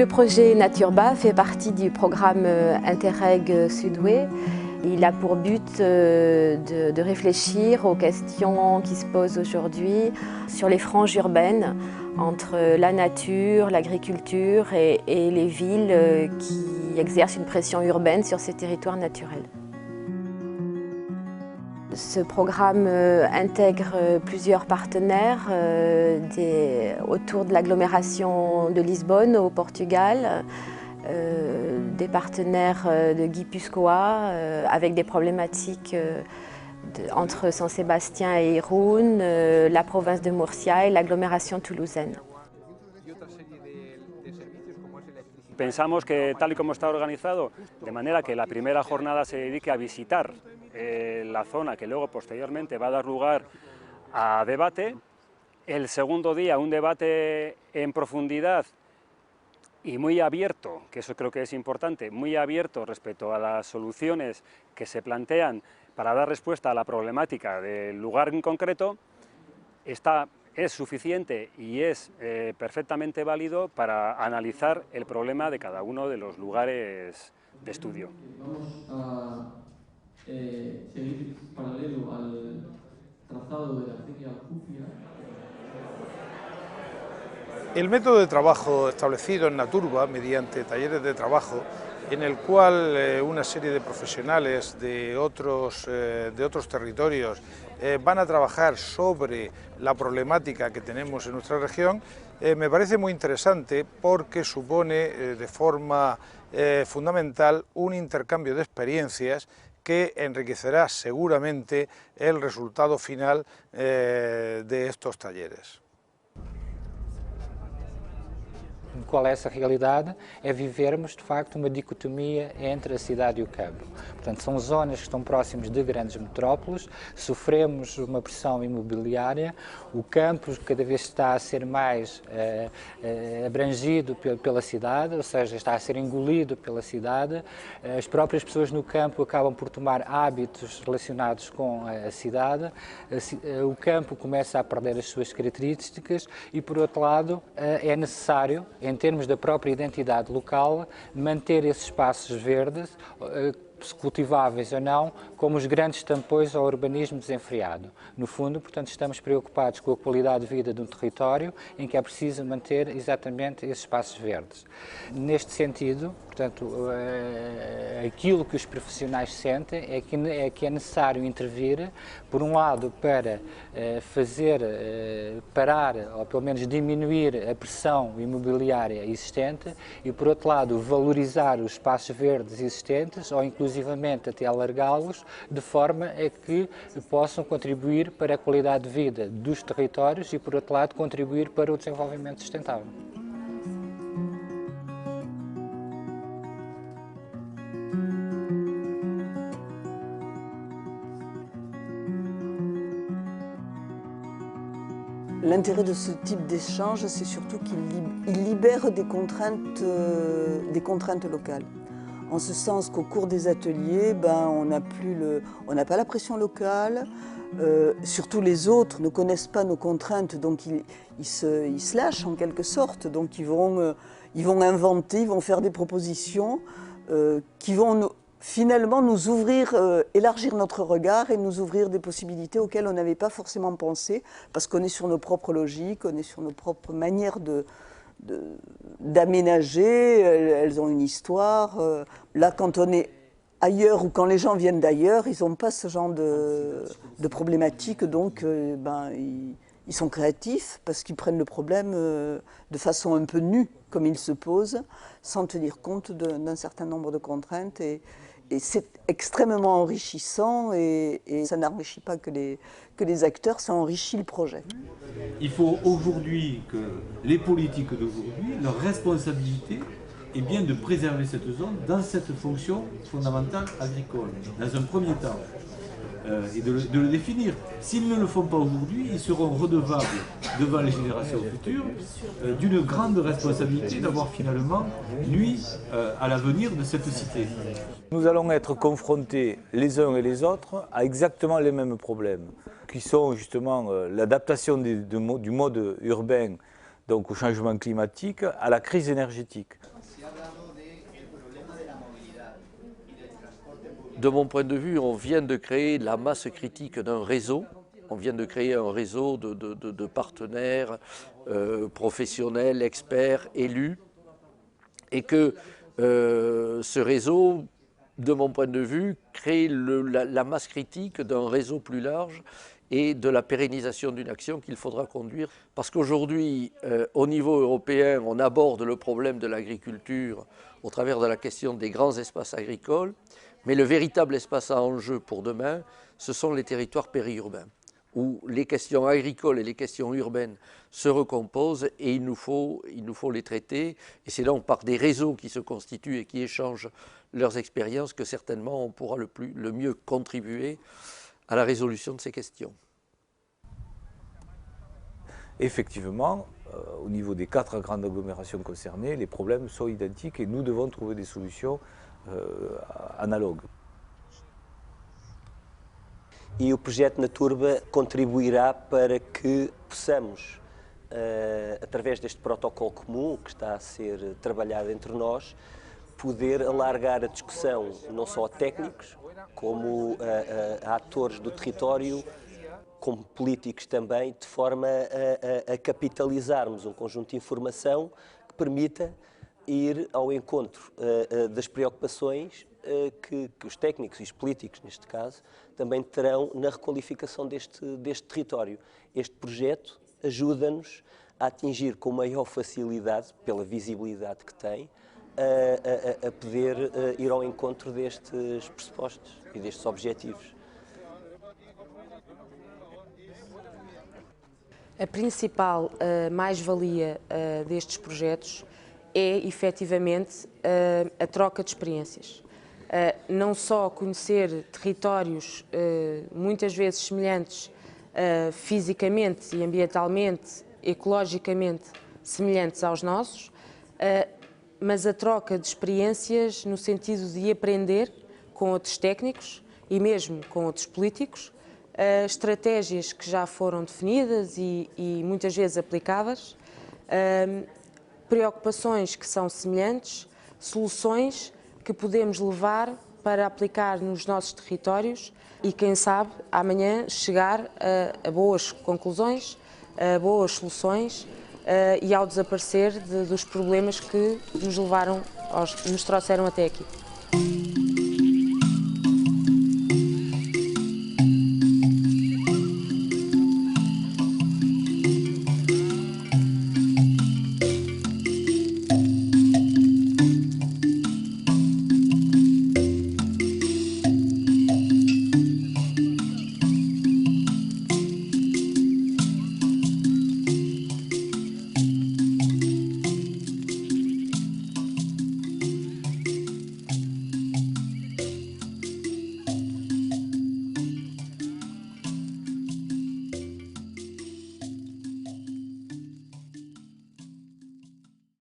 le projet Naturba fait partie du programme Interreg Sudway. Il a pour but de réfléchir aux questions qui se posent aujourd'hui sur les franges urbaines entre la nature, l'agriculture et les villes qui exercent une pression urbaine sur ces territoires naturels. Ce programme intègre plusieurs partenaires autour de l'agglomération de Lisbonne au Portugal, des partenaires de Guipuscoa avec des problématiques entre San Sébastien et Irún, la province de Murcia et l'agglomération toulousaine. Pensamos que tal y como está organizado, de manera que la primera jornada se dedique a visitar la zona que luego posteriormente va a dar lugar a debate, el segundo día un debate en profundidad y muy abierto, que eso creo que es importante, muy abierto respecto a las soluciones que se plantean para dar respuesta a la problemática del lugar en concreto, es suficiente y es perfectamente válido para analizar el problema de cada uno de los lugares de estudio. Vamos a seguir paralelo al trazado de la línea Jufia. El método de trabajo establecido en Naturba mediante talleres de trabajo en el cual una serie de profesionales de otros territorios van a trabajar sobre la problemática que tenemos en nuestra región, me parece muy interesante porque supone de forma fundamental un intercambio de experiencias que enriquecerá seguramente el resultado final de estos talleres. Qual é essa realidade? É vivermos, de facto, uma dicotomia entre a cidade e o campo. Portanto, são zonas que estão próximas de grandes metrópoles, sofremos uma pressão imobiliária, o campo cada vez está a ser mais abrangido pela cidade, ou seja, está a ser engolido pela cidade, as próprias pessoas no campo acabam por tomar hábitos relacionados com a cidade, o campo começa a perder as suas características e, por outro lado, é necessário, em termos da própria identidade local, manter esses espaços verdes, cultiváveis ou não, como os grandes tampões ao urbanismo desenfreado. No fundo, portanto, estamos preocupados com a qualidade de vida de um território em que é preciso manter exatamente esses espaços verdes. Neste sentido, portanto, aquilo que os profissionais sentem é que é necessário intervir, por um lado, para parar, ou pelo menos diminuir a pressão imobiliária existente, e por outro lado, valorizar os espaços verdes existentes, ou inclusivamente até alargá-los, de forma a que possam contribuir para a qualidade de vida dos territórios e, por outro lado, contribuir para o desenvolvimento sustentável. L'intérêt de ce type d'échange, c'est surtout qu'il libère des contraintes locales. En ce sens qu'au cours des ateliers, on n'a pas la pression locale, surtout les autres ne connaissent pas nos contraintes, donc ils se lâchent en quelque sorte, donc ils vont inventer, ils vont faire des propositions qui vont finalement nous ouvrir, élargir notre regard et nous ouvrir des possibilités auxquelles on n'avait pas forcément pensé, parce qu'on est sur nos propres logiques, on est sur nos propres manières d'aménager, elles ont une histoire. Là, quand on est ailleurs ou quand les gens viennent d'ailleurs, ils n'ont pas ce genre de problématique, donc ils sont créatifs parce qu'ils prennent le problème de façon un peu nue, comme il se pose, sans tenir compte d'un certain nombre de contraintes. Et c'est extrêmement enrichissant et ça n'enrichit pas que les acteurs, ça enrichit le projet. Il faut aujourd'hui que les politiques d'aujourd'hui, leur responsabilité est bien de préserver cette zone dans cette fonction fondamentale agricole, dans un premier temps, et de le définir. S'ils ne le font pas aujourd'hui, ils seront redevables devant les générations futures d'une grande responsabilité d'avoir finalement nui à l'avenir de cette cité. Nous allons être confrontés les uns et les autres à exactement les mêmes problèmes, qui sont justement l'adaptation du mode urbain donc au changement climatique, à la crise énergétique. de mon point de vue, on vient de créer la masse critique d'un réseau. On vient de créer un réseau de partenaires professionnels, experts, élus, et que ce réseau, de mon point de vue, crée la masse critique d'un réseau plus large et de la pérennisation d'une action qu'il faudra conduire. Parce qu'aujourd'hui, au niveau européen, on aborde le problème de l'agriculture au travers de la question des grands espaces agricoles, mais le véritable espace à enjeu pour demain, ce sont les territoires périurbains, où les questions agricoles et les questions urbaines se recomposent et il nous faut les traiter. Et c'est donc par des réseaux qui se constituent et qui échangent leurs expériences que certainement on pourra le mieux contribuer à la résolution de ces questions. Effectivement, au niveau des 4 grandes agglomérations concernées, les problèmes sont identiques et nous devons trouver des solutions analogues. E o projeto Naturba contribuirá para que possamos, através deste protocolo comum que está a ser trabalhado entre nós, poder alargar a discussão não só a técnicos, como a atores do território, como políticos também, de forma a capitalizarmos um conjunto de informação que permita ir ao encontro das preocupações que os técnicos e os políticos, neste caso, também terão na requalificação deste território. Este projeto ajuda-nos a atingir com maior facilidade, pela visibilidade que tem, a poder ir ao encontro destes pressupostos e destes objetivos. A principal mais-valia destes projetos é, efetivamente, a troca de experiências. Não só conhecer territórios muitas vezes semelhantes fisicamente e ambientalmente, ecologicamente semelhantes aos nossos, mas a troca de experiências no sentido de aprender com outros técnicos e mesmo com outros políticos, estratégias que já foram definidas e muitas vezes aplicadas, preocupações que são semelhantes, soluções que podemos levar para aplicar nos nossos territórios e, quem sabe, amanhã chegar a boas conclusões, a boas soluções e ao desaparecer dos problemas que nos trouxeram até aqui.